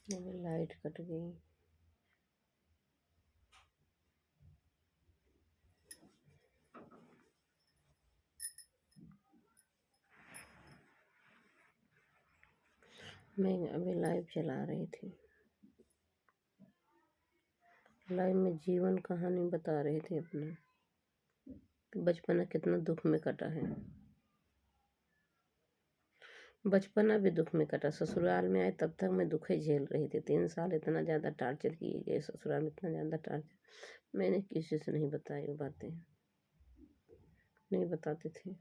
अभी light cut गई। मैं अभी लाइव चला रही थी। लाइव में जीवन कहानी बता रही थी अपना कि बचपना कितना दुख में कटा है। बचपना भी दुख में कटा। ससुराल में आए तब तक मैं दुख ही झेल रही थी। 3 साल इतना ज़्यादा टार्चर किए गए ससुराल में, इतना ज़्यादा टार्चर मैंने किसी से नहीं बताई। वो बातें नहीं बताती थी,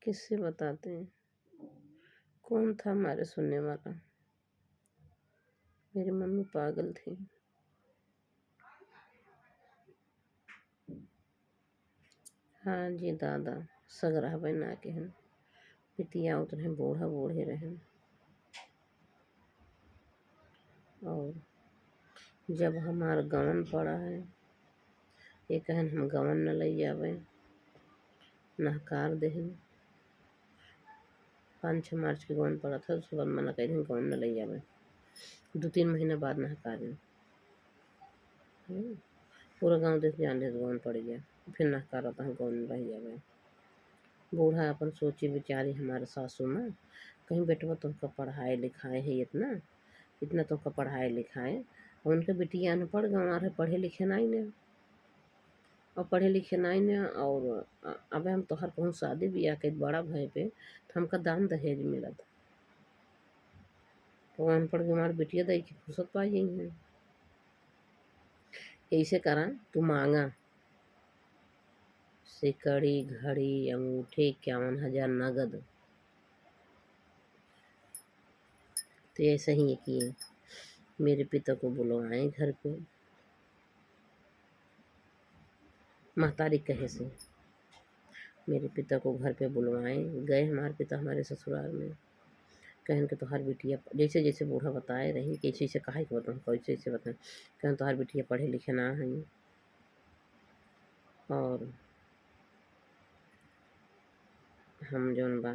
किससे बताते हैं? कौन था हमारे सुनने वाला? मेरी मम्मी पागल थी। हाँ जी दादा सगरा बना के हैं, पितिया उतरे बूढ़ा बूढ़े रहें। और जब हमार गवन पड़ा है, ये कहन हम गवन न लई जावे, नहकार देहन। 5-6 मार्च के गवन पड़ा था, उसके बाद मना कह दिन गवन न लई जावे। 2-3 महीना बाद नहकार पूरा गांव देख जान ले गवन पड़ गया, फिर नहकार आता है गवन रह जावे। बूढ़ा अपन सोची बेचारी हमारे सासू माँ, कहीं बेटवा तुमका पढ़ाए लिखाए है, इतना तुमका पढ़ाए लिखाए, और उनके बिटिया अनपढ़ गंवार है, पढ़े लिखे नहीं ने, और पढ़े लिखे नहीं ने। और अब हम तोहर कहूँ शादी बियाह के बड़ा भय पे तो हमका दान दहेज मिलत, तो अनपढ़ गंवार बिटिया दई की फुर्सत पा गई है। ऐसे करा तू मांगा सिकड़ी घड़ी अंगूठी 51,000 नगद। तो ऐसे ही किए, मेरे पिता को बुलवाए घर पे, महतारी कहे से मेरे पिता को घर पे बुलवाए। गए हमारे पिता हमारे ससुराल में, कहन के तोहार बिटिया जैसे जैसे बूढ़ा बताए रही, कैसे ऐसे कहा कि बताऊँ, कैसे ऐसे बताएं, कहन तोहार बिटिया पढ़े लिखे ना है। और हम जौन बा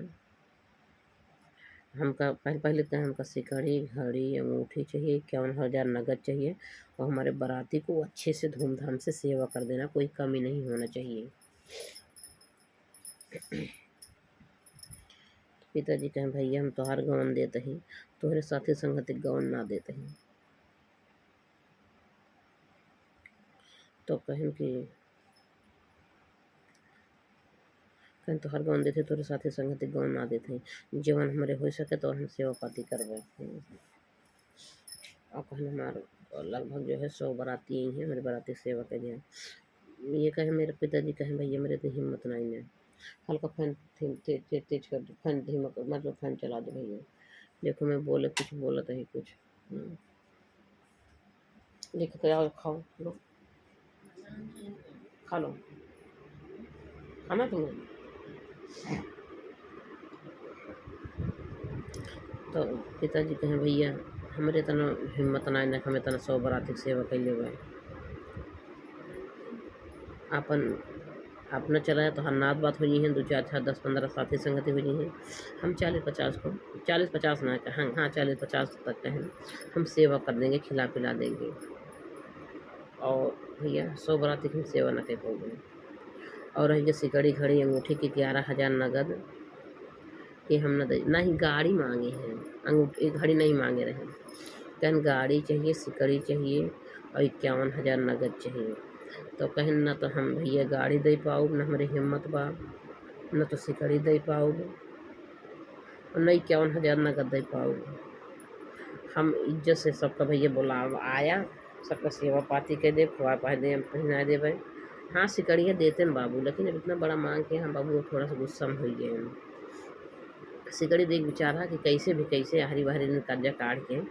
हमका पहले तो हमका सिकड़ी घड़ी अंगूठी चाहिए, 51,000 नगद चाहिए, और हमारे बाराती को अच्छे से धूमधाम से सेवा कर देना, कोई कमी नहीं होना चाहिए। पिताजी कहें भैया हम तोहार गवन देते हैं, तोहरे साथी संगति गवन ना देते हैं। तो कहन तोहर गवन देते, तोहरे साथी संगति गवन ना देते हैं, जीवन हमारे हो सके तो हम सेवा पाती करवे। और कहन हमारे लगभग जो है 100 बाराती यही है, मेरे बाराती सेवा के लिए। ये कहे मेरे पिताजी कहें भैया मेरे तो हिम्मत नहीं है, हल्का फैन तेज कर दो, फैन धीमा कर, मतलब फैन चला दो भैया। देखो मैं बोले कुछ बोला तो ही कुछ। देखो तो आओ खाओ लो, खा लो खाना तुम्हें। तो पिताजी कहें भैया हमारे तना हिम्मत ना ना, हमें तना 100 बाराती सेवा कर लेवे, अपन अपना चलाया तो नात बात हो जी है, 2-4 10-15 साथी संगति हो जी है। हम 40-50 को 40-50 ना कहें, हाँ 40-50 तक कहें, हम सेवा कर देंगे, खिला पिला देंगे। और भैया 100 बाराती की हम सेवा न कर पाओगे। और रही सिकड़ी घड़ी अंगूठी की 11,000 नगद, ये हम ना ही गाड़ी मांगे हैं, अंगूठी घड़ी नहीं मांगे रहे, कहन गाड़ी चाहिए, सिकड़ी चाहिए और 51,000 नगद चाहिए। तो कहन न तो हम भैया गाड़ी दे पाऊँ, न हमारी हिम्मत बा, न तो सिकड़ी दे पाऊँ, और न 51,000 नगद दे पाऊँ। हम इज्जत से सबका भैया बुलाव आया, सबका सेवा पाती कर दे, खुआ पा दे, पहना देवे। हाँ सिकड़ियाँ देते हैं बाबू, लेकिन अब इतना बड़ा मांग के हाँ बाबू थोड़ा सा गुस्सा में हो गए। सिकड़ी देख बेचारा कि कैसे भी कैसे हरी बहरी ने कर्जा काट के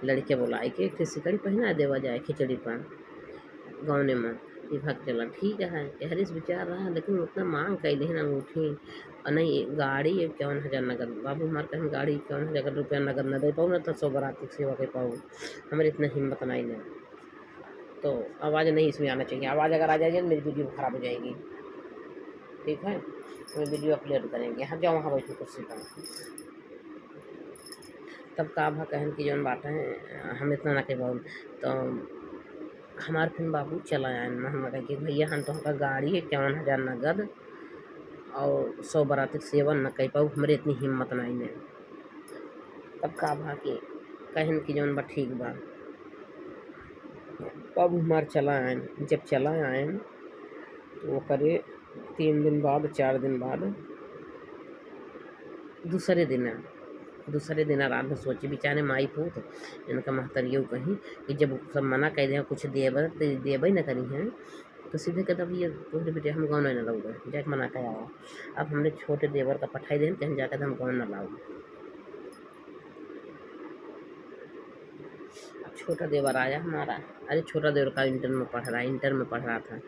लड़के बुलाए के फिर सिकड़ी पहना देवा जाए खिचड़ी पर गाँव में। ये भग चला ठीक है, हरीश विचार रहा, लेकिन उतना मांग कैले है अंगूठी और नहीं गाड़ी 51,000 नगद। बाबू हमारे कहीं गाड़ी 51,000 रुपया नगद न दे पाऊँ, न तो 100 बाराती सेवा कर पाऊँ, हमारी इतना हिम्मत नहीं है। तो आवाज़ नहीं इसमें आना चाहिए, आवाज़ अगर आ जाएगी मेरी वीडियो ख़राब हो जाएगी, ठीक है। तो वीडियो अपलोड करेंगे, हाँ जाओ वहाँ बैठो कुर्सी पर। तब का भा कहन की जौन बात है हम इतना ना कह पाऊँ। तो हमार फिर बाबू चला आए, हम कहे कि भैया हम तो हमका गाड़ी है 51,000 नगद और 100 बराती सेवन न कह पाऊ, हमरे इतनी हिम्मत नहीं ने। तब का भा कि कहन की जौन बा ठीक बा। अब हमार चला आए, जब चला आए तो वो करे 3 दिन बाद 4 दिन बाद दूसरे दिन रात में सोचे बेचारे माई पूत इनका महतरियो कहीं कि जब सब मना कह दे कुछ देवे न करी हैं तो सीधे कहता भैया तोहरे बेटे हम गाँव न लाऊँ जाके मना कह आओ। अब हमने छोटे देवर का पठाई दें कहीं जाकर हम गाँव न लाऊँ। अब छोटा देवर आया हमारा, अरे छोटा देवर का इंटर में पढ़ रहा था।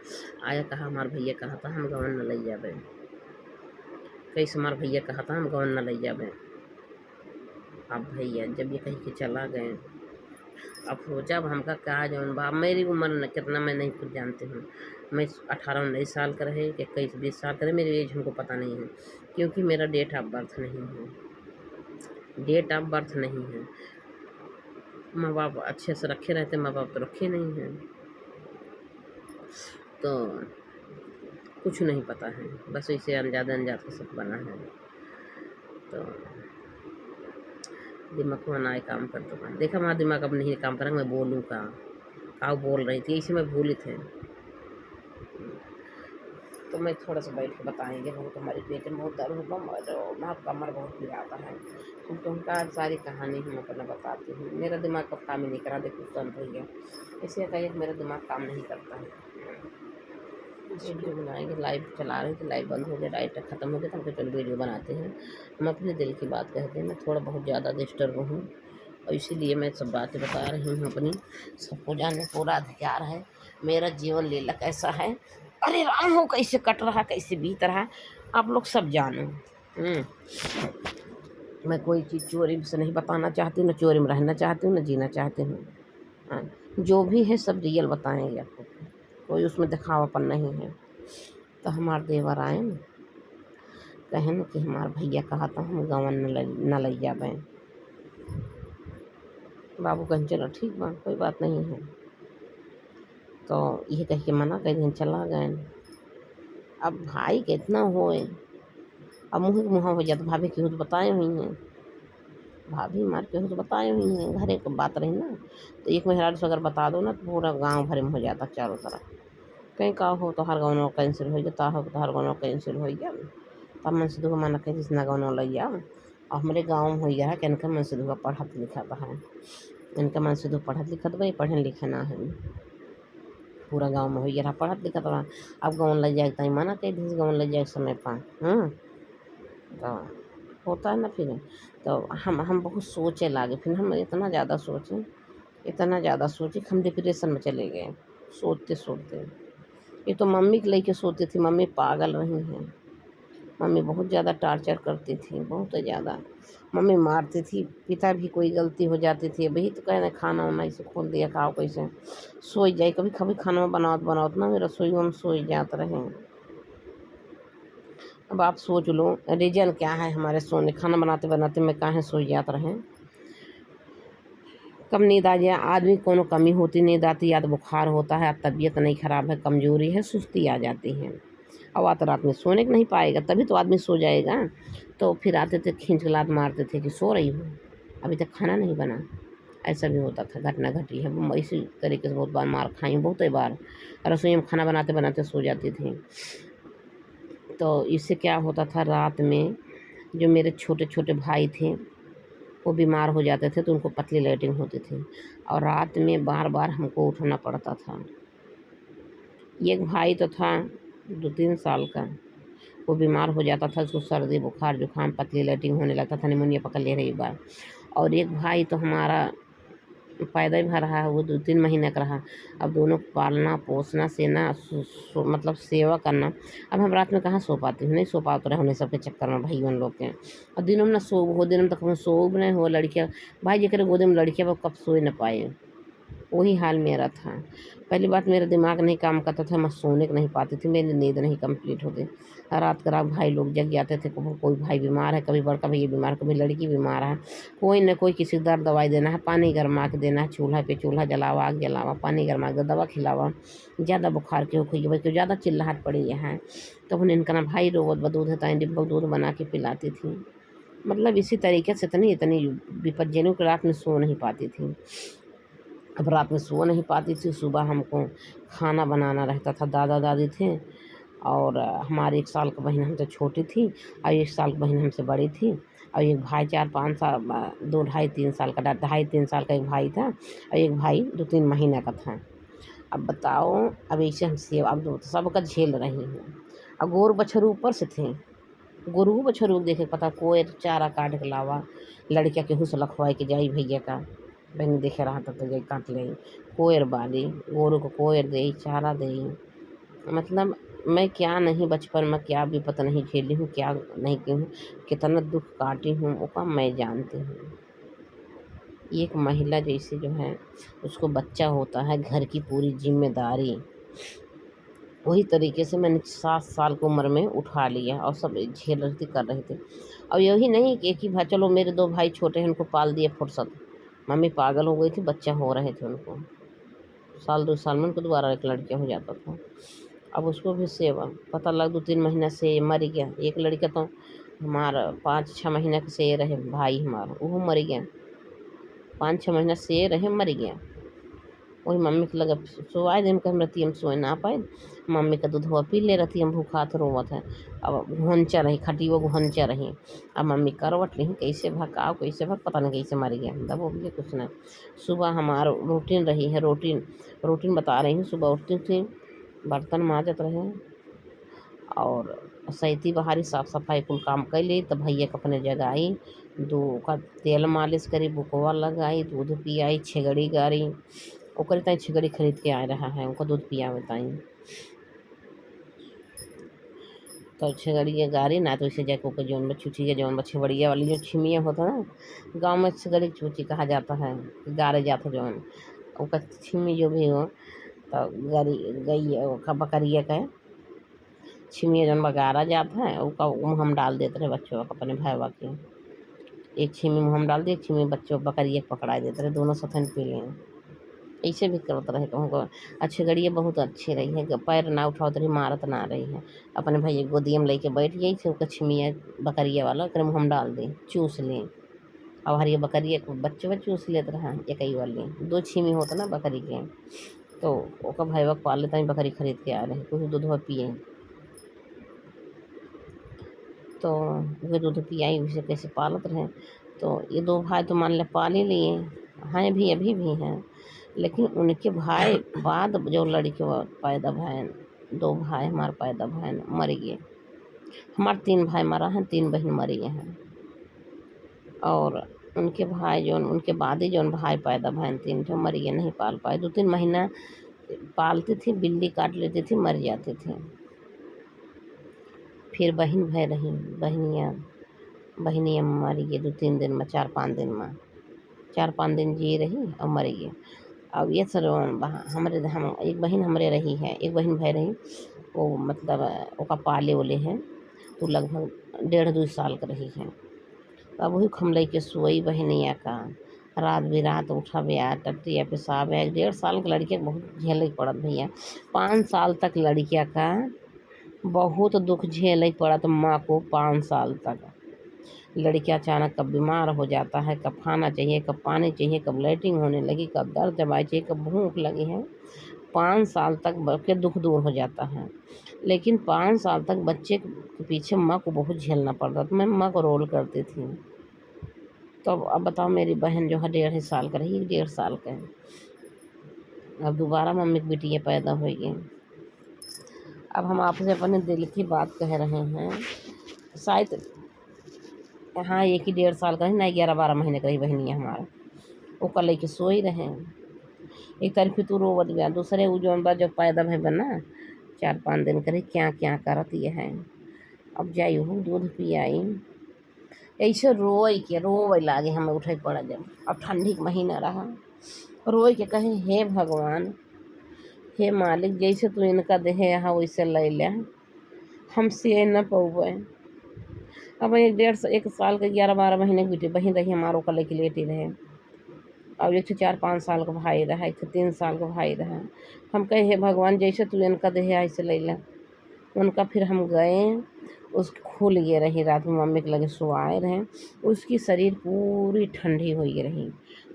आया कहा हमारे भैया कहा था हम गाँव न ले जावे, कैसे हमारे भैया कहा था हम गाँव न ले जावे। अब भैया जब ये कहीं के चला गए, अब सोचा अब हमका क्या जौन बा मेरी उम्र न कितना मैं नहीं कुछ जानती हूँ, मैं 18-19 साल का रहे कि 21-20 साल का रहे, मेरी एज हमको पता नहीं है क्योंकि मेरा डेट ऑफ बर्थ नहीं है। माँ बाप अच्छे से रखे रहते, माँ बाप तो रखे नहीं हैं, तो कुछ नहीं पता है, बस इसे अनजान का सब बना है। तो दिमाग में ना काम करता था, देखा हमारा दिमाग अब नहीं काम करेंगे, मैं बोलूँ का बोल रही थी इसे मैं भूली थे। तो मैं थोड़ा सा बैठ के बताएंगे, बहुत हमारे पेट में बहुत दर्द होगा और कमर बहुत गिराता है, तो उनका सारी कहानी हम अपना बताती हूँ। मेरा दिमाग कब काम ही नहीं करा, देखो तुरंत हो गया, इसलिए कहिए मेरा दिमाग काम नहीं करता है। वीडियो बनाएंगे, लाइव चला रहे थे, लाइव बंद हो गया, लाइट खत्म हो गया, तो हमको चलो वीडियो बनाते हैं। हम अपने दिल की बात कहते हैं, मैं थोड़ा बहुत ज़्यादा डिस्टर्ब हूँ और इसीलिए मैं सब बातें बता रही हूँ अपनी, सबको जानने पूरा अधिकार है। मेरा जीवन लीला कैसा है, अरे राम हो कैसे कट रहा, कैसे बीत रहा, आप लोग सब जानो। मैं कोई चीज़ चोरी से नहीं बताना चाहती हूँ, न चोरी में रहना चाहती हूँ, न जीना चाहती हूँ। जो भी है सब रियल बताएंगे आपको, कोई उसमें दिखावापन नहीं है। तो हमारे देवर आए कहन कि हमारे भैया कहा था हम गवन न ले जावे। बाबू कहें चलो ठीक बा कोई बात नहीं है, तो ये कह के मना कर दिन चला गए। अब भाई कितना होए, अब मुँह हो जाता, भाभी केहू तो बताए हुई हैं, भाभी मार केहू तो बताए हुई हैं, घरे की बात रही ना, तो एक मेहरारू से अगर बता दो ना तो पूरा गाँव भरे में हो जाता चारों तरफ, कहीं का हो तो हर गाँव कैंसिल हो जाता हो तो हर गाँव कैंसिल हो गया। तब मन सिद्धू माना कहीं जिसना गाँव लिया और हमारे गाँव में हो गया है कि इनका मन सिद्धू का पढ़त लिखा है, इनका मन सिद्धू पढ़त लिखत भाई पढ़े लिखे ना है, पूरा गाँव में हो गया पढ़त लिखत बा। अब गाँव ले जाए तई मना कह दी गाँव ले जाए समय पा तो होता है ना। फिर तो हम बहुत सोचे लागे, फिर हम इतना ज़्यादा सोचे कि हम डिप्रेशन में चले गए सोचते। ये तो मम्मी के लेके सोती थी, मम्मी पागल रही हैं, मम्मी बहुत ज़्यादा टार्चर करती थी, बहुत ज़्यादा मम्मी मारती थी, पिता भी कोई गलती हो जाती थी, वही तो कहने खाना वाना इसे खोल दिया खाओ कैसे सोई जाए, कभी खाना बनाओ ना मेरा रसोई में सोई जाते रहे। अब आप सोच लो रीजन क्या है हमारे सोने, खाना बनाते में काहे सोई जाते रहे। कब नींद आ जाए, आदमी को कमी होती नींद आती, या तो बुखार होता है, तबीयत नहीं खराब है, कमजोरी है, सुस्ती आ जाती है, अब आते रात में सोने को नहीं पाएगा, तभी तो आदमी सो जाएगा। तो फिर आते थे खींच लात मारते थे कि सो रही हूँ अभी तक खाना नहीं बना, ऐसा भी होता था, घटना घटी है। इसी तरीके से बहुत बार मार खाई, बहुत बार रसोई में खाना बनाते सो जाती थी। तो इससे क्या होता था, रात में जो मेरे छोटे छोटे भाई थे वो बीमार हो जाते थे तो उनको पतली लैट्रिन होती थी और रात में बार बार हमको उठना पड़ता था। एक भाई तो था 2-3 साल का, वो बीमार हो जाता था, उसको सर्दी बुखार जुकाम पतली लैट्रिन होने लगता था, निमोनिया पकड़ ले रही बार। और एक भाई तो हमारा पैदा ही भर रहा है, वो 2-3 महीने का रहा। अब दोनों को पालना पोसना सेना मतलब सेवा करना। अब हम रात में कहाँ सो पाती हूँ, नहीं सो पाते रहे उन्हें सबके चक्कर में भाई उन लोग के, और दिनों में ना सो हो, दिन में तक सो नहीं हो। लड़कियाँ भाई जैसे गोदे में लड़कियाँ वो कब सोए न पाए, वही हाल मेरा था। पहली बात मेरा दिमाग नहीं काम करता था, मैं सोने को नहीं पाती थी, मेरी नींद नहीं कंप्लीट होती। रात को रात भाई लोग जग जाते थे, कोई भाई बीमार है, कभी बड़का भैया बीमार, कभी लड़की बीमार है, कोई न कोई किसी को दर्द दवाई देना है, पानी गरमा के देना है, चूल्हा पे चूल्हा जलावा, आग जलावा, पानी गरमा के दवा खिलावा। ज़्यादा बुखार के हो कोई भाई, ज़्यादा चिल्लाहट पड़ी है तो उन्हें इनका ना भाई रोवत दूध है, डिब्बा दूध बना के पिलाती थी। मतलब इसी तरीके से इतनी इतनी विपज्जनों की रात में सो नहीं पाती थी। अब रात में सो नहीं पाती थी, सुबह हमको खाना बनाना रहता था। दादा दादी थे और हमारी 1 साल की बहन हमसे छोटी थी और 1 साल की बहन हमसे बड़ी थी और एक भाई 4-5 साल 2 ढाई 3 साल का, 2.5-3 साल का एक भाई था और एक भाई 2-3 महीना का था। अब बताओ, अब ऐसे हम सेवा अब सबका झेल रही हूँ। अब गोरू बछरू ऊपर से थे, गोरू बछरू देखे पता कोई चारा काट के लावा, लड़किया के हुस लखवाए के जाई भैया का बहनी देखे रहा था तो जाई काट ले, कोयर बाली गोरू को कोयर दे चारा दे। मतलब मैं क्या नहीं बचपन में क्या भी पता नहीं झेली हूँ, क्या नहीं की हूँ, कितना दुख काटी हूँ वो मैं जानती हूँ। एक महिला जैसे जो है उसको बच्चा होता है, घर की पूरी जिम्मेदारी, वही तरीके से मैंने 7 साल की उम्र में उठा लिया और सब झेल रही थी, कर रहे थे। और यही नहीं कि एक ही भाई, चलो मेरे 2 भाई छोटे हैं उनको पाल दिए फुर्सत, मम्मी पागल हो गई थी, बच्चा हो रहे थे उनको, साल 2 साल में उनको दोबारा एक लड़का हो जाता था। अब उसको भी सेवा पता लग 2-3 महीना से मर गया। एक लड़का तो हमारा 5-6 महीना के से रहे, भाई हमारा वो मर गया, 5-6 महीना से रहे मर गया। वही मम्मी के लगा सोवाए दिन कम रहती, हम सोए ना पाए, मम्मी का दूध हुआ पी ले रहती, हम भूखा तो रोवत है। अब घोंचा रही खटी, वो घोंचा रही, अब मम्मी करवट रही, कैसे भगाओ कैसे भग, पता नहीं कैसे मर गया, दबो भी कुछ ना। सुबह हमारा रूटीन रही है, रूटीन बता रही हूँ। सुबह उठती थी, बर्तन माजत रहे और सैती बाहरी साफ सफाई कुल काम कर ली, तब भैया के अपने जगाई, दो का तेल मालिश करी, बुकवा लगाई, दूध पियाई, छेगड़ी गारी, ओकर ताई छेगड़ी खरीद के आ रहा है, उनको दूध पिया बताई तो छेगड़ी गारी ना, तो इसे जाके ओकर जौन छुची के जौन छेबड़िया वाली जो छिमिया होता है ना, गाँव में छेगड़ी छुची कहा जाता है, गारे जाता जौन ओकर छिमी जो भी हो, तो गारी गई बकरिया का छिमिया जौन बगारा जाता है उसका मुँह हम डाल देते रहे बच्चों को, अपने भाई के एक छिमी मुँह हम डाल दिए, एक छिमी बच्चों बकरिया पकड़ा देते रहे, दोनों सथन पी लें। ऐसे भी करते रहे कहूँ। अच्छी गड़िया बहुत अच्छी रही है, पैर ना उठाओ तो मारत ना रही है, अपने भैया गोदिया में लेके बैठ गई थी, उसका छिमिया बकरिया वाला कर मुँह हम डाल दें चूस लें। अब हरिया बकरिया को बच्चे चूस लेते रहा, एक ही वाली 2 छिमी होता ना बकरी के, तो ओका भैया पाल लेता है, बकरी खरीद के आ रहे कुछ दूध पिए, तो वे दूध पियाई उसे कैसे पालत रहे। तो ये 2 भाई तो मान ले पाल ही लिए हैं भी, अभी भी हैं, लेकिन उनके भाई बाद जो लड़के पैदा भैन, 2 भाई हमारे पैदा भैन मर गए। हमारे 3 भाई मरा हैं, 3 बहन मरी हैं, और उनके भाई जो उनके बाद ही जो भाई पैदा भैन 3 जो मर गए, नहीं पाल पाए। 2-3 महीना पालती थी, बिल्ली काट लेती थी, मर जाते थे। फिर बहन भय रही, बहनियाँ मर गई 2-3 दिन में, 4-5 दिन में, 4-5 दिन जी रही और मर गई। अब ये सर हमारे हम एक बहन हमारे रही है, एक बहन भाई रही, वो मतलब ओका पाले ओले हैं, तो लगभग 1.5-2 साल का रही है। अब वही खमलई के सोई बहनिया का, रात बिरात उठा बया टट्टिया पेशाब है। 1.5 साल की लड़किया बहुत झेल पड़त भैया, 5 साल तक लड़किया का बहुत दुख झेल पड़त माँ को। 5 साल तक लड़कियां अचानक कब बीमार हो जाता है, कब खाना चाहिए, कब पानी चाहिए, कब लाइटिंग होने लगी, कब दर्द दवाई चाहिए, कब भूख लगी है। 5 साल तक के दुख दूर हो जाता है, लेकिन 5 साल तक बच्चे के पीछे माँ को बहुत झेलना पड़ता था। मैं माँ को रोल करती थी। तो अब बताओ, मेरी बहन जो है 1.5 साल का रही, 1.5 साल का है, अब दोबारा मम्मी की बेटियाँ पैदा हो गई। अब हम आपसे अपने दिल की बात कह रहे हैं, शायद हाँ 1-1.5 साल का है ना, 11-12 महीने का रही बहनिया हमारा, वो कल लेके सोई रहे। एक तरफ तू रोवत गया, दूसरे वो जो बा जब पैदा भई बना 4-5 दिन करे, क्या क्या करत ये है। अब जाई हूँ दूध पियाई, ऐसे रोई के रोवे लागे हमें उठे पड़ा जब। अब ठंडी का महीना रहा, रोए के कहे, हे भगवान, हे मालिक, जैसे तू इनका देहे यहाँ वैसे ले ले, हमसे न पौबे। अब 1 के 11-12 महीने की बहन रही हमारो का लेके लेटी रहे। और एक 4-5 साल का भाई रहा, एक 3 साल का भाई रहा। हम कहे, हे भगवान, जैसे तू इनका देहे ऐसे ले ले। उनका फिर हम गए, उसकी खुल गए रही रात में, मम्मी के लगे सुआए रहे, उसकी शरीर पूरी ठंडी हुई रही।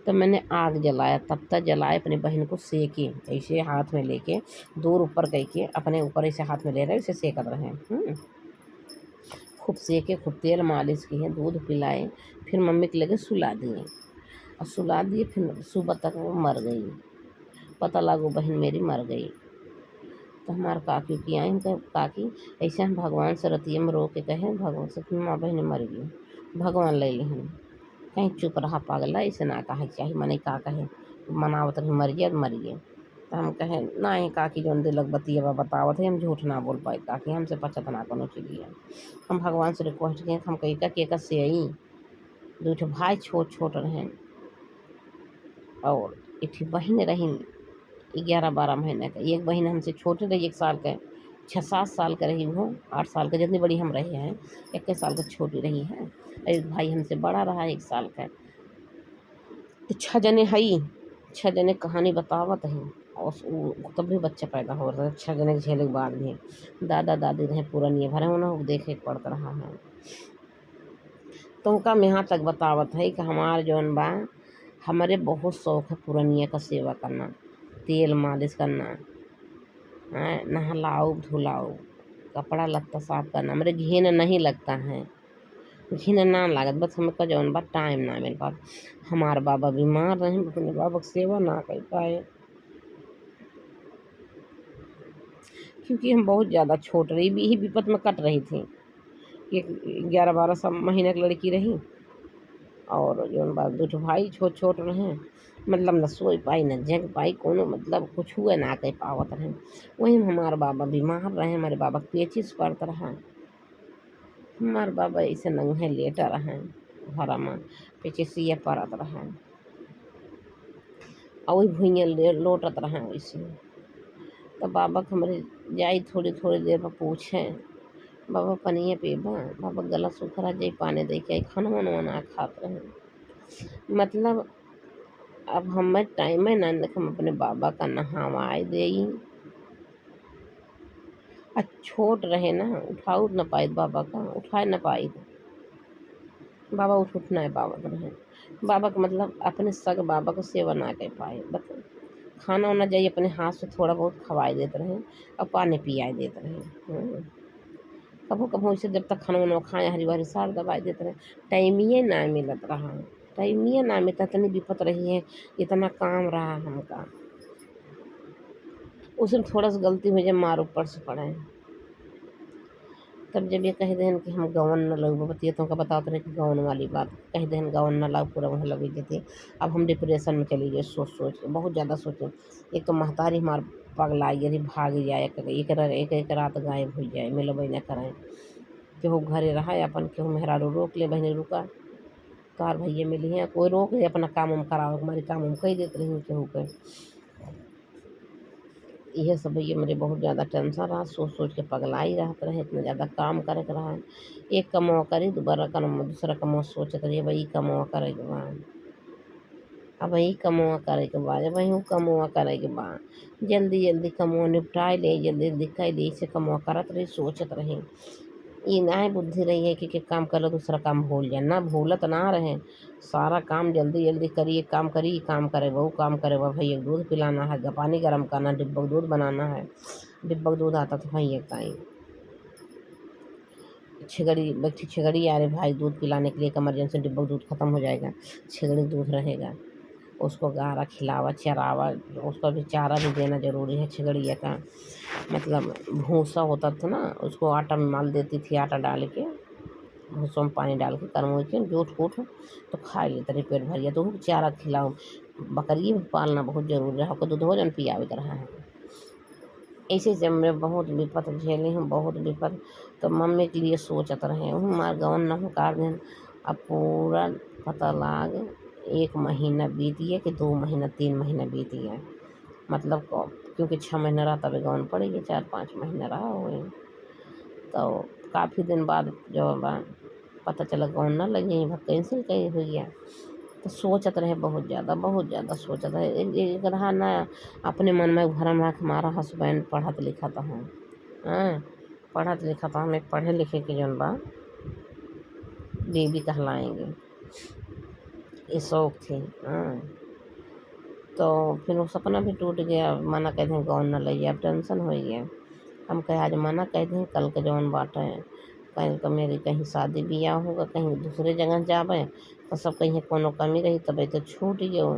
तो मैंने आग जलाया, तब तक जलाए अपनी बहन को सेके, ऐसे हाथ में लेके दूर ऊपर कह के अपने ऊपर ऐसे हाथ में ले रहे, ऐसे सेकत रहे। खूब सेके, खूब तेल मालिश किए, दूध पिलाए, फिर मम्मी के लगे सुला दिए। और सुला दिए, फिर सुबह तक वो मर गई। पता लगा बहन मेरी मर गई। तो हमारे काकी की आई, हम कहे, काकी ऐसे हम भगवान से रतिया में रो के कहे, भगवान से माँ बहन मर गई, भगवान ले ली हम। कहीं चुप रहा पागला, ऐसे ना कहे चाहिए, मने का कहे मनावत रही मर गया तो मर गए। तो हम कहे, नहीं काकी जो दिलक बतिया बतावत है, हम झूठ ना बोल पाए काकी, हमसे पचत ना कोनो चीज़। हम भगवान से रिक्वेस्ट किए, हम कही का के से आई, 2 भाई छोट छोट रहे, और एक बहन रही 11-12 महीने का। एक बहन हमसे छोटे रही, 1 साल का, 6-7 साल का रही वो, 8 साल का, जितनी बड़ी हम रहे हैं 21 साल का छोटी रही है। एक भाई हमसे बड़ा रहा 1 साल का। तो 6 जने हई, 6 जने कहानी बतावत है। और तब भी बच्चा पैदा हो रहा है 6 जने के झेले के बाद भी। दादा दादी रहे पुरानिए भरे उन्हें देखे पड़त रहा है। तो उनका हम यहाँ तक बतावत है कि हमार जौन बा, हमारे बहुत शौक है पुरानिया का सेवा करना, तेल मालिश करना, नहलाओ धुलाओ, कपड़ा लत्ता साफ करना। मेरे घिन नहीं लगता है, घिन ना लागत, बस हमका जौन बा टाइम ना मिल पात। हमारे बाबा बीमार रहे, अपने बाबा की सेवा ना कर पाए, क्योंकि हम बहुत ज़्यादा छोट रही भी, ही विपत में कट रही थी। एक 11-12 महीने की लड़की रही, और जौन बा 2 भाई छोट छोट रहे, मतलब न सोई पाई न जग पाई, कोनो मतलब कुछ हुए ना कह पावत रहे। वही हमारे बाबा बीमार रहे, हमारे बाबा पेचिस पड़त रहा। हमारे बाबा ऐसे नंगे लेटा रहे घर में, पेचिसिया पड़त रहा, और वही भुइयाँ लोटत रहे वैसे। तो बाबा के हमारे जाई थोड़ी थोड़ी देर पर पूछे, बाबा पनिया पीबा, बाबा गला सूखा जाई पानी दे के, खाना वाना ना खात रहे। मतलब अब हमें टाइम है ना, हम अपने बाबा का नहवाए देई। छोट रहे ना, उठाऊ न पाए बाबा का, उठाए न पाए बाबा, उठ नहीं पावत रहे बाबा का। मतलब अपने सग बाबा को सेवा ना कर पाए, बस खाना वाना जाइए अपने हाथ से थोड़ा बहुत खवाए देते रहे, और पानी पियाए देते रहे। कभो कभो उसे जब तक खाना वाना खाए हरी भरी सार दवाई देते रहे, टाइमिए ना मिलत रहा, टाइमिए ना मिलता। इतनी विपत रही है, इतना काम रहा हमका, उसमें थोड़ा सा गलती हो जाए मार ऊपर से पड़े। तब जब ये कह दें कि हम गवन न लग बतिया, तो उनका बताते रहे कि गवन वाली बात कह दें, गवन न लग पूरा वहाँ लगी जाती। अब हम डिप्रेशन में चली गए, सोच सोच के बहुत ज़्यादा सोचे। एक तो महतारी हमार पगलाई यदि भाग जाए, एक रात गायब हो जाए, मिलबे न करें, केहू घरे रहा अपन, केहू मेहरारू रोक ले, बहने रुका तोहार भैया मिली हैं, कोई रोक ले अपना काम उम कराओ, हमारे काम उम कही देते रही केहू के। यह सब भैया मेरे बहुत ज़्यादा टेंशन रहा, सोच सोच के पगलाई रहते रहे, इतना ज़्यादा काम करे के रहा। एक कमवा करी, दोबारा कम दूसरा कमवा सोचत रही, भाई कमवा करे के बाद, अब वही कमवा करे के बाद, जब वही कमवा करे के बाद जल्दी जल्दी कमवा निपटाए ले, जल्दी जल्दी कर ले, इसे कमवा करत रही, सोचत रही। ये ना बुद्धि रही है कि काम कर लो दूसरा काम भूल जाए, ना भूलत ना रहे, सारा काम जल्दी जल्दी करिए, काम करिए, काम करे वो काम करे वो, भैया दूध पिलाना है, पानी गर्म करना, डिब्बा दूध बनाना है, डिब्बा दूध आता तो भैया ताई छिगड़ी आ रही भाई दूध पिलाने के लिए, इमरजेंसी डिब्बा दूध ख़त्म हो जाएगा, छिगड़ी दूध रहेगा, उसको गारा खिलावा चरावा, उसका भी चारा भी देना ज़रूरी है। छिगड़िया का मतलब भूसा होता था ना, उसको आटा में माल देती थी, आटा डाल के भूसों में पानी डाल के करमो के जूठ फूट तो खा लेते रहे पेट भरिया। तो चारा खिलाओ, बकरी भी पालना बहुत जरूरी है, आपको दूध भोजन पियावे रहा है। ऐसे जब मैं बहुत विपत झेली हूँ, बहुत विपत, तो मम्मी के लिए सोचत रहे हूँ, मार गवन न कर दें। अब पूरा पता लाग 1 महीना बीत गया कि 2 महीना 3 महीना बीत गया, मतलब क्योंकि 6 महीना रहा तब गौन पड़ेगी, 4-5 महीना रहा हो। तो काफ़ी दिन बाद जो पता चला गौन ना लगी, कैंसिल कहीं हुई है। तो सोचत रहे बहुत ज़्यादा सोचत रहे। एक रहा ना अपने मन में भरम रहा कि हमारा हस्बैंड पढ़त लिखत हूँ, हाँ पढ़त लिखत हम एक पढ़े लिखे के जौन बा बीबी कहलाएंगे, ये शौक थी। हाँ तो फिर वो सपना भी टूट गया, मना कह दें गौन न लइए, अब टेंशन हो गया। हम कहे आज मना कह दें, कल के जौन बाटे कहीं का मेरी कहीं शादी ब्याह होगा, कहीं दूसरे जगह जावे तो सब कहीं कोनो कमी रही तब तो छूट गयो,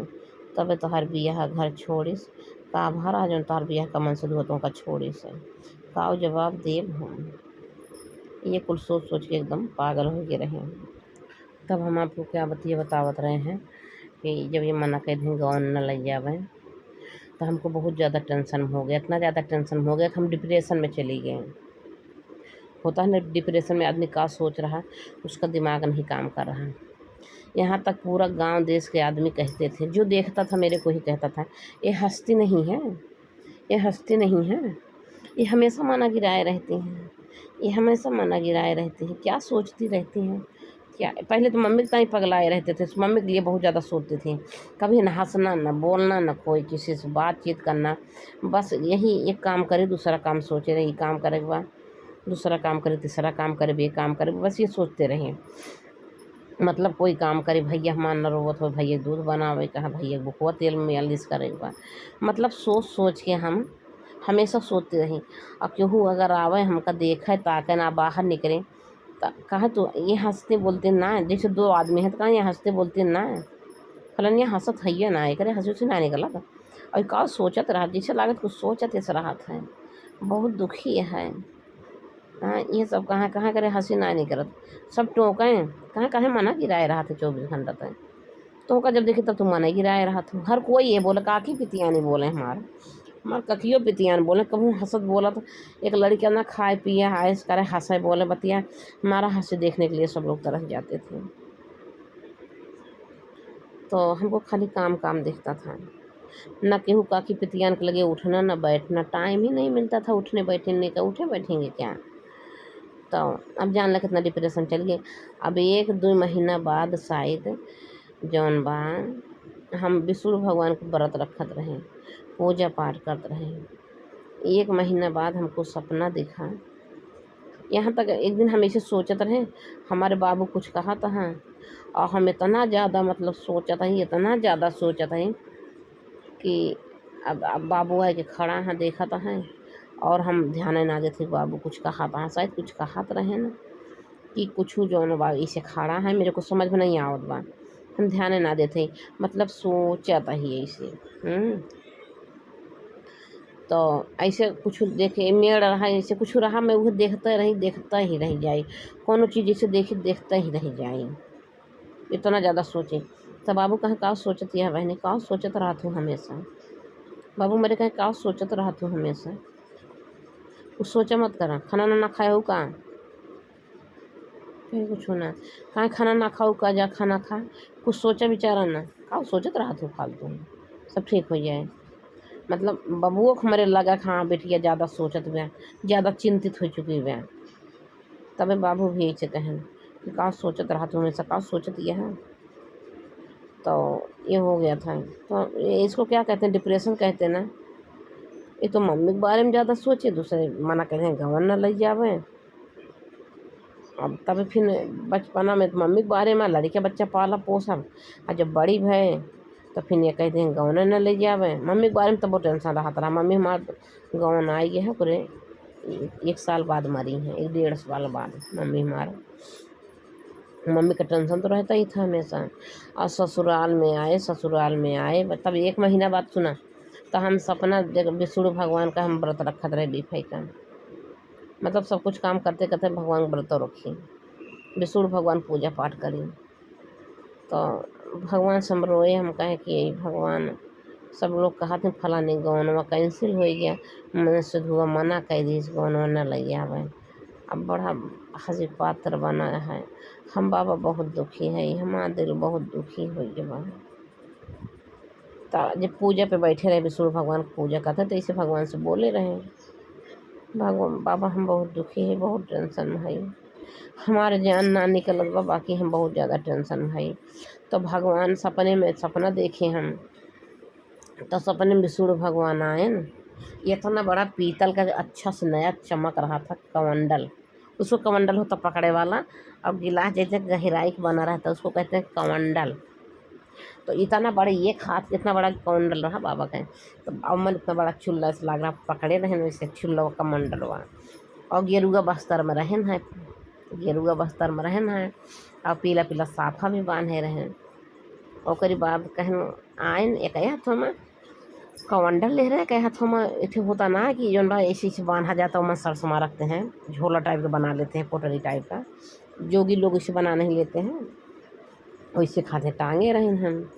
तब तो हर बियाह घर छोड़िस का भरा जौन तार बियाह का मनसूद हो का छोड़िस का जवाब देव हम। ये कुल सोच सोच के एकदम पागल हो गए रहे। तब हम आपको क्या बतावत रहे हैं कि जब ये मना कह दें गौन न लग जावे तो हमको बहुत ज़्यादा टेंशन हो गया, इतना ज़्यादा टेंशन हो गया कि हम डिप्रेशन में चले गए। होता है ना डिप्रेशन में आदमी का सोच रहा, उसका दिमाग नहीं काम कर रहा। यहाँ तक पूरा गांव देश के आदमी कहते थे, जो देखता था मेरे को ही कहता था ये हस्ती नहीं है, ये हस्ती नहीं है, ये हमेशा मना गिराए रहती हैं, ये हमेशा मना गिराए रहती है, क्या सोचती रहती हैं क्या। पहले तो मम्मी के ताई पगलाए रहते थे, मम्मी के लिए बहुत ज़्यादा सोचती थी, कभी ना हंसना ना बोलना ना कोई किसी से बातचीत करना, बस यही एक काम करे दूसरा काम सोचे रहे, काम करे के बाद दूसरा काम करे तीसरा काम करे ये काम करे, बस ये सोचते रहे। मतलब कोई काम करे भैया हमार न रोवत हो, भैया दूध बनावे कहा, भैया बुकवा तेल में मालिश करे के बाद, मतलब सोच सोच के हम हमेशा सोचते रही। और केहू अगर आवे हमका देखे ताके ना बाहर निकले कहा तो ये हंसते बोलते ना, जैसे 2 आदमी हैं तो कहा ये हंसते बोलते ना, फलन ये हंसत है ना एक हंसी से ना निकला था। और का सोचत रहा जैसे लागत कुछ सोचत इस रहा था, बहुत दुखी है। हाँ ये सब कहाँ कहाँ करे हंसी ना नहीं करत, सब टोकें कहाँ कहाँ मना गिराए रहा था 24 घंटा तक। तो का जब देखे तब तो मना गिराए रहा था, हर कोई ये बोले काकी पितिया नहीं बोले हमार ककियो पितियान बोले, कभी हंसत बोला तो एक लड़की ना खाए पिए आयस करे हंसे बोले बतिया, हमारा हंसी देखने के लिए सब लोग तरस जाते थे। तो हमको खाली काम काम दिखता था, ना केहू काकी पितियान के लगे उठना ना बैठना, टाइम ही नहीं मिलता था उठने बैठने का, उठे बैठेंगे क्या। तो अब जान ला कितना डिप्रेशन चल गए। अब 1-2 महीना बाद शायद जौन बा हम विष्णु भगवान के व्रत रखत रहे, पूजा पाठ करते रहे। 1 महीना बाद हमको सपना दिखा, यहाँ तक एक दिन हम ऐसे सोचत रहे हमारे बाबू कुछ कहा था हाँ, और हम इतना ज़्यादा मतलब सोचत ही, इतना ज़्यादा सोचत ही कि अब बाबू है कि खड़ा है देखा था है, और हम ध्यान ना देते बाबू कुछ कहा था, शायद कुछ कहा तो रहे ना कि कुछ जौन बा इसे खड़ा है, मेरे को समझ में नहीं आवत बा, हम ध्यान ना देते मतलब सोचत ही ऐसे। तो ऐसे कुछ देखे मेड़ रहा ऐसे कुछ रहा, मैं वो देखता ही रह जाई, कोनो चीज़ जैसे देखी देखता ही रह जाई, इतना ज़्यादा सोचे। तब बाबू कहे का सोचत यह बहनी का सोचत रहा तू हमेशा, बाबू मेरे कहे का सोचत रहा तू हमेशा, कुछ सोचा मत करा, खाना ना खाए हो का, कहीं कुछ ना कहाँ खाना ना खाओ का, जा खाना खा, कुछ सोचा विचारा ना, का सोचत रहा तू फालतू, सब ठीक हो जाए। मतलब बबुओं को हमारे लगा हाँ बेटिया ज़्यादा सोचत हुआ, ज़्यादा चिंतित हो चुकी हुआ, तबे बाबू भी ऐसे कहन कि का सोचत रहा तू हमेशा, का सोचत यह है। तो ये हो गया था। तो इसको क्या कहते हैं, डिप्रेशन कहते हैं ना। ये तो मम्मी के बारे में ज़्यादा सोचे, दूसरे मना कहते हैं गवन न लग जावे। अब तब फिर बचपना में तो मम्मी के बारे में लड़के बच्चा पाला पोसा, और जब बड़ी भय तो फिर ये कहते हैं गौन न ले जावे। मम्मी के बारे में तो बहुत टेंशन रहा था, मम्मी हमारे गौन आई है पूरे 1 साल बाद मरी हैं, 1-1.5 साल बाद मम्मी हमारा, मम्मी का टेंशन तो रहता ही था हमेशा। और ससुराल में आए तब 1 महीना बाद सुना तो हम सपना विष्णु भगवान का हम व्रत रखत रहे बीफाई का, मतलब सब कुछ काम करते करते भगवान व्रत रखी, विष्णु भगवान पूजा पाठ करी। तो भगवान से हम रोए, हम कहे कि भगवान सब लोग कहा थे फलानी गौनवा कैंसिल हो गया, मन से धुआ मना कह दी गौनवा न लग आवे, अब बड़ा हंसी पात्र बना है। हम बाबा बहुत दुखी है, हमारा दिल बहुत दुखी हो गया। तो जब पूजा पे बैठे रहे, विष्णु भगवान की पूजा करते, तो इसे भगवान से बोले रहे, भगवान बाबा हम बहुत दुखी है, बहुत टेंशन में है, हमारे जान ना निकलत बा, बाकी हम बहुत ज़्यादा टेंशन में है। तो भगवान सपने में सपना देखे हम, तो सपने में विष्णु भगवान आए न, ये इतना बड़ा पीतल का अच्छा से नया चमक रहा था कमंडल, उसको कमंडल होता पकड़े वाला, और गिलास जैसे गहराई का बना रहता उसको कहते हैं कमंडल। तो इतना बड़ा एक हाथ इतना बड़ा कमंडल रहा बाबा का। तो अमन इतना बड़ा चुल्ला से लग रहा पकड़े रहे वैसे चुल्ला कमंडल हुआ, और गेरुआ बस्तर में रहन है, गेरुआ बस्तर में रहन है, और पीला पीला साफा भी बांधे रहे। और बाद कहन आयन एक हाथों में कमंडल ले रहे, कहे हाथों में इथे होता ना कि जो ऐसे बांधा जाता है, वो सरसमा रखते हैं, झोला टाइप का बना लेते हैं, पोटरी टाइप का, जोगी लोग इसे बना नहीं लेते हैं, वैसे खाते टांगे रहे हम,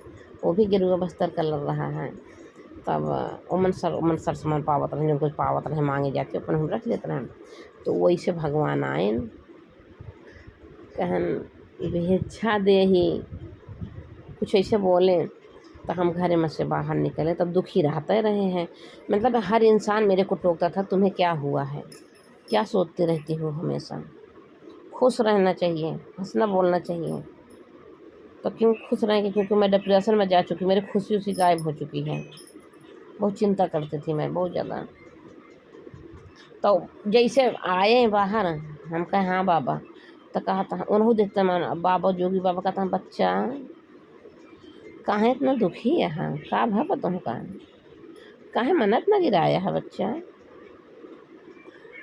वो भी गेरुआ बस्तर का लग रहा है। तब उमन सर सामान पावत रहे, जो कुछ पावत रहे मांगे जाके अपन हम रख लेते रहे। तो वैसे भगवान आए कहन भिक्षा दे ही, कुछ ऐसे बोले, तो हम घरे में से बाहर निकले, तब दुखी रहते रहे हैं। मतलब हर इंसान मेरे को टोकता था, तुम्हें क्या हुआ है, क्या सोचती रहती हो, हमेशा खुश रहना चाहिए, हंसना बोलना चाहिए। तो क्यों खुश रहेंगे, क्योंकि मैं डिप्रेशन में जा चुकी, मेरी खुशी उसी गायब हो चुकी है। बहुत चिंता करती थी मैं, बहुत ज़्यादा। तो जैसे आए बाहर, हम कहे हाँ बाबा, तो कहा था उन्होंने देखते मान बाबा जोगी बाबा कहता बच्चा कहाँ इतना दुखी है, हाँ का भापा तुम काहे मनत न गिराया है बच्चा।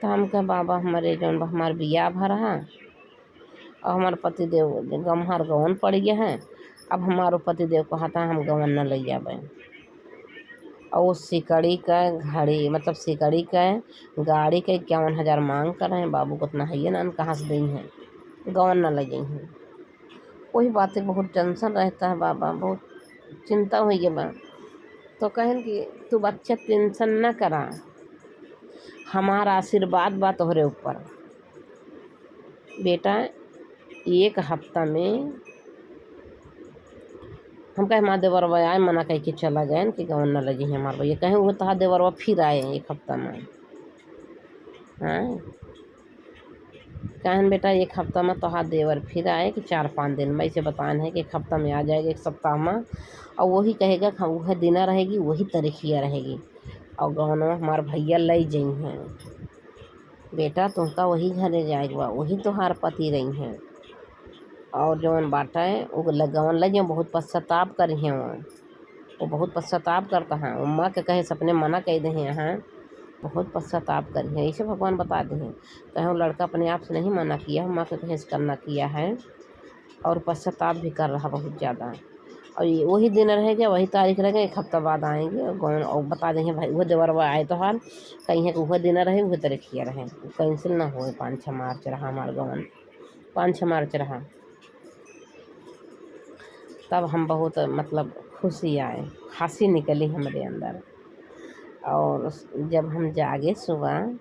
तो हम कहे बाबा हमारे जौन हमारे बिया भरा, और हमारे पतिदेव गम्हर गवन पड़ गया है, अब हमारो पतिदेव कहता हम गवन न ले जाबे। और वो सिकड़ी का घड़ी, मतलब सिकड़ी का गाड़ी के 51,000 मांग कर रहे हैं, बाबू को उतना है ना, कहाँ से दी हैं, गवन न ले गई हैं। वही बातें बहुत टेंशन रहता है बाबा, बहुत चिंता हुई है बा। तो कहें कि तू बच्चा टेंशन न करा, हमारा आशीर्वाद बा तोहरे ऊपर बेटा। एक हफ्ता में हम कहे माँ देवरवा आए, मना कह के चला गए कि गवन न लगी हमारे भैया, कहें वो तहा देवरवा फिर आए एक हफ्ता में। हाँ कहन बेटा एक हफ्ता में तोहार देवर फिर आए कि 4-5 दिन में, इसे बतान है कि एक हफ्ता में आ जाएगा, एक सप्ताह में। और वही कहेगा कि वह दिना रहेगी, वही तारीखिया रहेगी, और गवनवा हमारे भैया ले जाइ हैं बेटा, तुमका वही घरे जाएगा, वही तोहार पति रही हैं। और जौन बाटा है वो गवन लगे बहुत पश्चाताप करी हैं, वो बहुत पश्चाताप करता है, माँ के कहे सपने मना कह दे हैं, बहुत पश्चाताप करी है, इसे भगवान बता दे हैं। कहे वो लड़का अपने आप से नहीं मना किया, माँ के कहे से करना किया है, और पश्चाताप भी कर रहा बहुत ज़्यादा। और ये वही दिन रहेगा, वही तारीख रहेगा, एक हफ्ता बाद आएंगे और बता देंगे भाई वह देवरवा आए तो हाल कहीं है कि वह दिन रहे, वह तारीखिया रहे, कैंसिल ना हो। 5-6 मार्च रहा हमारा गवन, 5-6 मार्च रहा। तब हम बहुत मतलब खुशी आए, हंसी निकली हमारे अंदर। और जब हम जागे सुबह,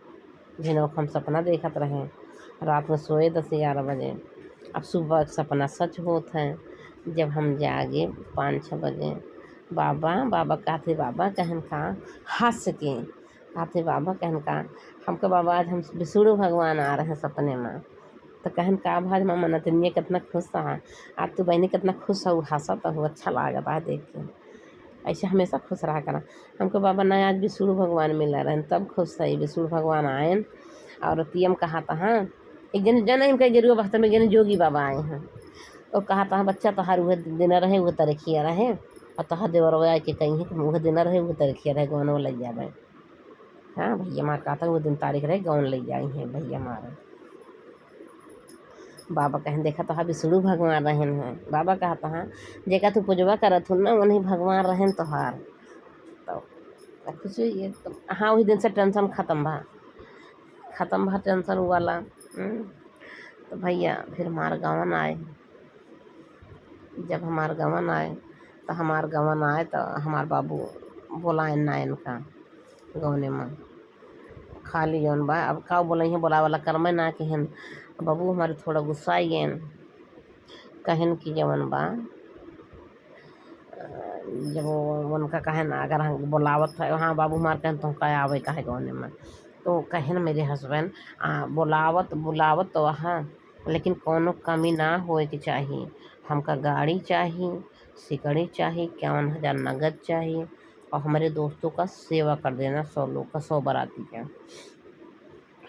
जिन्हों हम सपना देखत रहे, रात में सोए 10-11 बजे, अब सुबह सपना सच होता है। जब हम जागे 5-6 बजे, बाबा कहते बाबा कहन का हंस के कहते बाबा कहन का, हमको बाबा आज हम विष्णु भगवान आ रहे हैं सपने में। तो कहन का भाज मामा नतनिया कितना खुश था, आज तू बहनी कितना खुश हो, हंसत हो, अच्छा लागता है देख के, ऐसे हमेशा खुश रहा करा। हमको बाबा ना आज विष्णु भगवान मिला रहे, तब खुश था विष्णु भगवान आए। और पीएम कहा था हाँ एक दिन जन इनका गेरुआ बस्तर में जन जोगी बाबा आए हैं, और कहा था बच्चा तोहार वह दिन रहे, वह तारीखिया रहे, और तोहार देवरवा के कहीं कि वह दिन रहे, वह तारीखिया रहे, गौन ले जाए। हाँ भैया मार कहा था वो दिन तारीख रहे, गौन ले जाए हैं भैया मारे। बाबा कहें देखा तो विष्णु भगवान रहन हैं। बाबा कहता हाँ जेका तू पूजवा करत हूँ ना उन्हीं भगवान रहन तोहार। तो खुशी हुई है। तो हाँ वही दिन से टेंशन ख़त्म भा टेंशन वाला। तो भैया फिर हमारे गवन आए, जब हमारे गवन आए तो हमारे बाबू बोला नायन का गवने में खाली जौन बा अब का बोलई है बोला वाला कर्म ना कहन। बबू हमारे थोड़ा गुस्सा आई गए कहन कि जवन बा जब वो उनका कहन अगर हम बोलावत है हाँ बाबू हमार कहन तो कह आवे काहे गौने में तो कहन मेरे हस्बैंड बोलावत बुलावत तो वहाँ लेकिन कोनो कमी ना होए के चाहिए। हमका गाड़ी चाहिए, सिकड़ी चाहिए, 51,000 नगद चाहिए और हमारे दोस्तों का सेवा कर देना 100 लोग का 100 बाराती का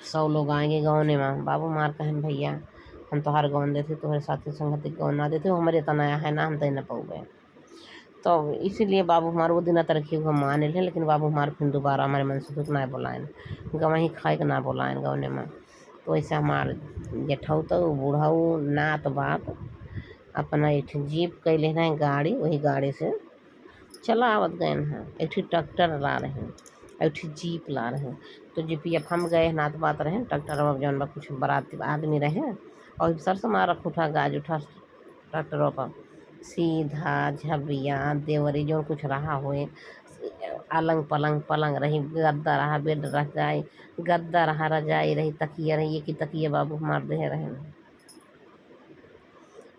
100 लोग आएंगे गौने में। बाबू मार कहन भैया हम तो हर गौन देते तुम्हारे साथी संगति गौन ना देते हमारे तनाया है ना हम तय न पाऊ गए। तो इसीलिए बाबू हमारे वो दिन तरक्की को मान लें लेकिन बाबू हमारे फिर दोबारा हमारे मन से दुख ना बुलाएं गवही खाए के ना बुलाएं गौने में। तो ऐसे हमारे जेठऊ तो बूढ़ऊ नात बात अपना एक जीप कैले हैं गाड़ी वही गाड़ी से चला आवत गए हैं। एक ट्रैक्टर ला रहे हैं एक जीप ला रहे हैं तो जीपिया हम गए नात बात रहे ट्रैक्टर में जौन कुछ बाराती आदमी रहे और सर से मारा उठा गाज उठा ट्रैक्टरों पर सीधा झबिया देवरी जो कुछ रहा हुए अलंग पलंग पलंग रही गद्दा रहा बेड रह जाए गद्दा रहा रजाई रही तकिया रही ये कि तकिया बाबू मार दे रहे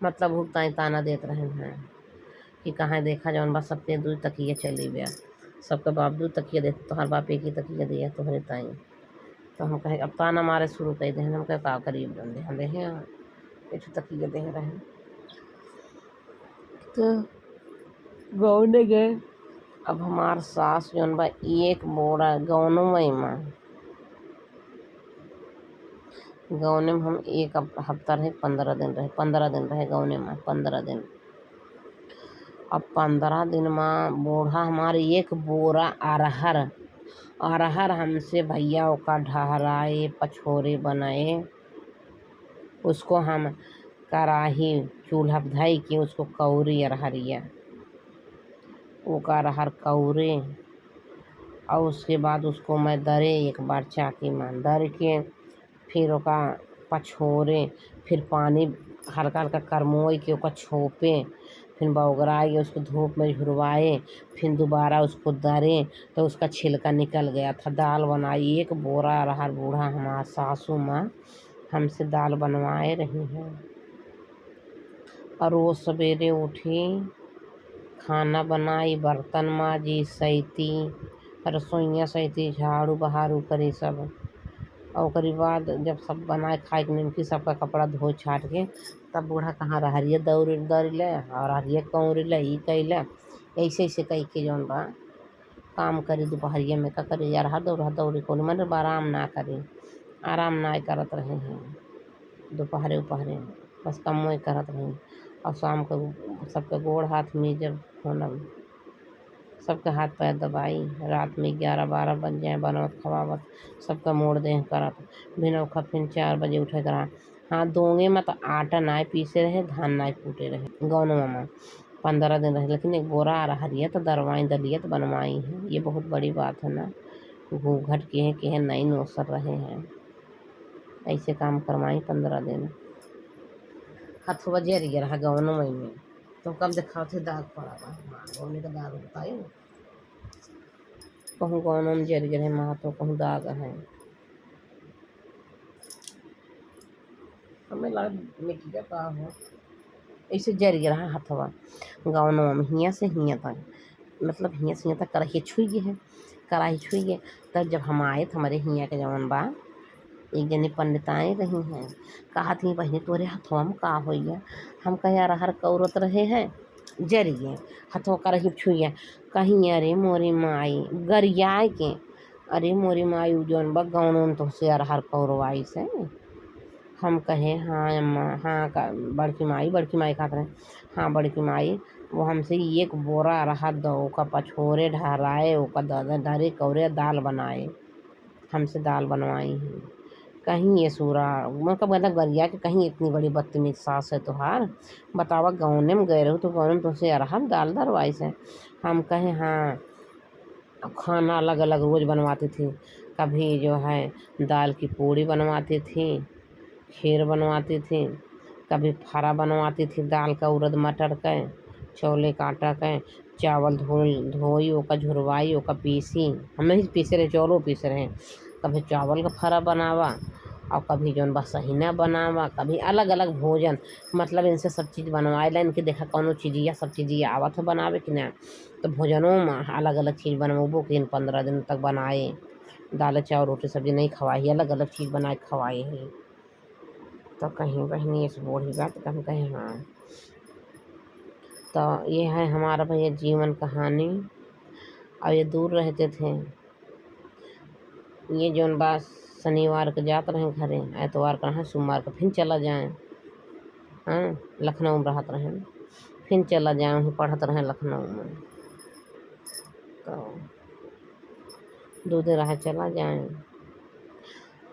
मतलब भुगताई ताना देते रहे हैं कि कहाँ देखा जौन बस सबके 2 तकिया चली गया सबका बाप 2 तकिया देते तो हर बाप एक ही तकिया दिया तुम्हारे ताई। तो हम कहे अब ताना मारे शुरू कर दे हम कहे का करीब बंदे हम देखे एक तकिया दे रहे हैं। तो गौने गए अब हमार सास जौन बा एक बोरा गौनों में गौने में हम एक हफ्ता रहे 15 दिन रहे गौने में 15 दिन। अब 15 दिन में बूढ़ा हमारे एक बोरा अरहर हमसे भैया का ढहराए पछोरे बनाए उसको हम कराही चूल्हा धई के उसको कौरी अरहरिया वो का अरहर कौरे और उसके बाद उसको मैं दरे एक बार चाकी में दर के फिर ओका पछोरे फिर पानी हल्का हल्का करमोई के ओका छोपे फिर बौगराए उसको धूप में झुरवाए फिर दोबारा उसको दरे तो उसका छिलका निकल गया था। दाल बनाई एक बोरा अरहर बूढ़ा हमारा सासू माँ हमसे दाल बनवाए रही हैं। और रोज सवेरे उठी खाना बनाई बर्तन माजी सैती रसोइयाँ सैती झाड़ू बहारू करी सब और ओकरी बाद जब सब बनाए खाए के निमकी सबका कपड़ा धो छाट के तब बूढ़ा कहाँ रहरिया दौड़ और हरिया कौरी ई कैले ऐसे ऐसे कह के जौन बा काम करी दोपहरिया में का करी यार हर दौड़ी को मन आराम ना करी आराम ना करत रहे हैं दोपहरे उपहरे बस कम करत रहे और शाम को सबके गोड़ हाथ में जब होना सबके हाथ पैर दबाई रात में 11-12 बज जाए बनवत खवावत सबका मोड़ दे करत बिना फिर 4 बजे उठे करा। हाँ दोंगे में तो आटा नाय पीसे रहे धान नाय कूटे रहे गौनों में 15 दिन रहे लेकिन एक बोरा अरहरियत दरवाई दलियत बनवाई है ये बहुत बड़ी बात है ना। घूंघट के हैं नई नौसर रहे हैं ऐसे काम करवाई 15 दिन हथुआ जरिए रहा गौनों में तो कब दिखाओ थे दाग पड़ा गौने का दाग बताए कहूँ गौनों में जरिए रहे माँ तो कहूँ दाग है हमें लगा मिट्टी का का हो ऐसे जरिए रहा हथवा गौनों में हियाँ से हियाँ तक मतलब हियाँ से हियाँ तक कढ़ाई छुई है कढ़ाई छुई है। तब जब हम आए थे हमारे हियाँ के जवन बा एक जनी पंडिताएँ रही हैं कहा थी बहनी तोरे हथवा में का हो हम कहे अरहर कौरत रहे हैं जरिए हथवा कढ़ाई छुई कहीं अरे मोरी माई गरियाए के अरे मोरी माई जौन बा गौनों तो से अरहर कौरवाई से हम कहे हाँ अम्मा हाँ बड़की माई खात रहे हाँ बड़की माई वो हमसे एक बोरा अरहर दो का पछोरे ढहराए ओका धरे कौरे दाल बनाए हमसे दाल बनवाई है। कहीं ये सूरा मतलब गरिया के कहीं इतनी बड़ी बदतमीज सास है तुहार बतावा गौने में गए रहो तो गौने में तुमसे अरहर दाल दरवाई से हम कहे हाँ। खाना अलग अलग रोज़ बनवाती थी कभी जो है दाल की पूड़ी बनवाती थी खीर बनवाती थी कभी फरा बनवाती थी दाल का उड़द मटर का छोले का आटा का चावल धोई ओका झुरवाई ओका पीसी हमें ही पीसे रहे चौलों पीसे रहे कभी चावल का फरा बनावा और कभी जौन बा सहीना बनावा, कभी अलग अलग भोजन, मतलब इनसे सब चीज़ बनवाएला। इनके देखा कौनो चीज़िया सब चीज़िया आवत है बनावे कि ना, तो भोजनों में अलग अलग चीज़ बनवबो कि इन 15 दिन तक बनाए। दाल चावल रोटी सब्जी नहीं खवाई, अलग अलग चीज़ बना के खवाए है। तो कहीं बहनी इस बूढ़ी बात कम कहे। हाँ, तो ये है हमारा भैया जीवन कहानी। और ये दूर रहते थे, ये जौन बा शनिवार को जात रहे घरे, एतवार का रहे, सोमवार को फिर चला जाए। हाँ, लखनऊ में रहत रहे, फिर चला जाए, वहीं पढ़त रहे लखनऊ में। तो 2 दिन रहे चला जाए।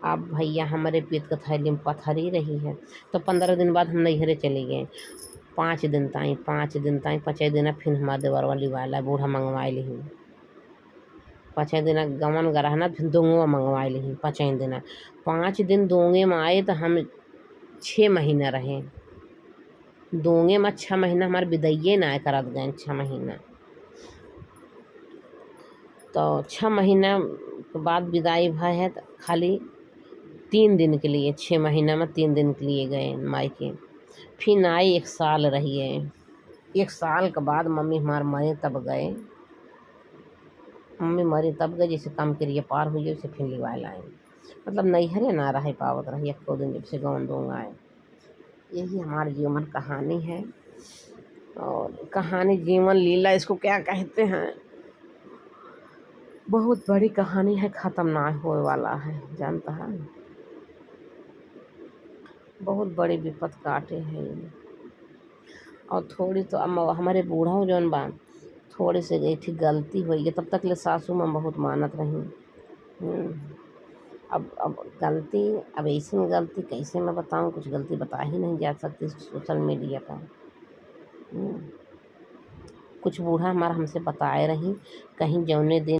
अब भैया हमारे पेट का थैली में पत्थर ही रही है। तो 15 दिन बाद हम नैहरे चले गए। 5 दिन ताई 5 दिन फिर हमारे देवर वाली वाला बूढ़ा मंगवाए ली। 5 दिन गमन गरहना फिर दोंगवा मंगवाए ली 5 दिन। 5 दिन दोंगे में आए तो हम 6 महीना रहे। दोंगे में 6 महीना हमारे विदैये ना आए करत गए 6 महीना। तो 6 महीना के बाद विदाई भय है तो खाली 3 दिन के लिए, 6 महीना में 3 दिन के लिए गए मायके। फिर आई 1 साल रहिए। 1 साल के बाद मम्मी हमार मरे तब गए। मम्मी मरी तब गए, जैसे काम करिए पार हुई उसे फिर लिवाए लाए। मतलब नैहरे ना रह पावत रही 1 दिन जब से गौन दूंगा आए। यही हमारी जीवन कहानी है। और कहानी जीवन लीला इसको क्या कहते हैं, बहुत बड़ी कहानी है, ख़त्म ना होने वाला है, जानता है। बहुत बड़ी विपत काटे है ये। और थोड़ी तो हमारे बूढ़ा हो जौन बा, थोड़ी से गई थी गलती हुई है, तब तक ले सासू माँ बहुत मानत रही। अब गलती, अब ऐसी गलती कैसे मैं बताऊँ, कुछ गलती बता ही नहीं जा सकती सोशल मीडिया पर। कुछ बूढ़ा हमारा हमसे बताए रही, कहीं जौने दिन